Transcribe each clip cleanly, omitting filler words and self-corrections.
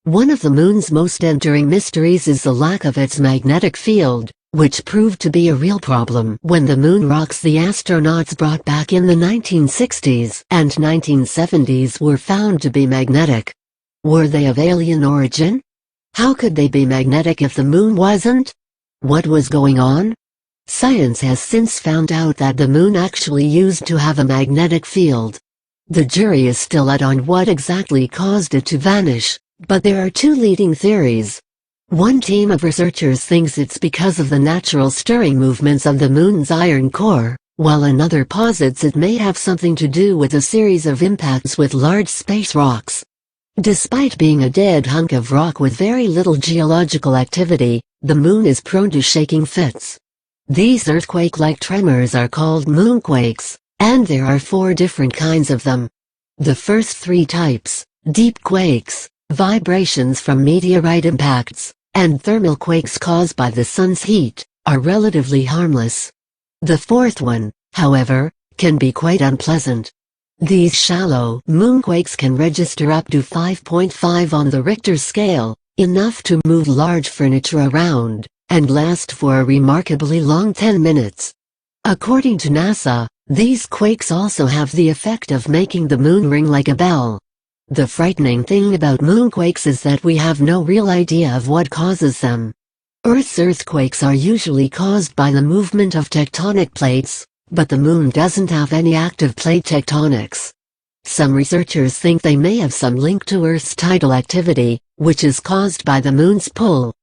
One of the moon's most enduring mysteries is the lack of its magnetic field, which proved to be a real problem when the moon rocks the astronauts brought back in the 1960s and 1970s were found to be magnetic. Were they of alien origin? How could they be magnetic if the moon wasn't? What was going on? Science has since found out that the moon actually used to have a magnetic field. The jury is still out on what exactly caused it to vanish, but there are two leading theories. One team of researchers thinks it's because of the natural stirring movements of the moon's iron core, while another posits it may have something to do with a series of impacts with large space rocks. Despite being a dead hunk of rock with very little geological activity, the moon is prone to shaking fits. These earthquake-like tremors are called moonquakes, and there are 4 different kinds of them. The first 3 types, deep quakes, vibrations from meteorite impacts, and thermal quakes caused by the sun's heat, are relatively harmless. The 4th one, however, can be quite unpleasant. These shallow moonquakes can register up to 5.5 on the Richter scale, enough to move large furniture around, and last for a remarkably long 10 minutes. According to NASA, these quakes also have the effect of making the moon ring like a bell. The frightening thing about moonquakes is that we have no real idea of what causes them. Earth's earthquakes are usually caused by the movement of tectonic plates, but the moon doesn't have any active plate tectonics. Some researchers think they may have some link to Earth's tidal activity, which is caused by the moon's pull.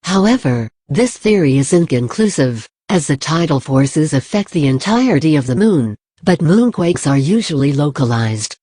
However, this theory is inconclusive, as the tidal forces affect the entirety of the moon, but moonquakes are usually localized.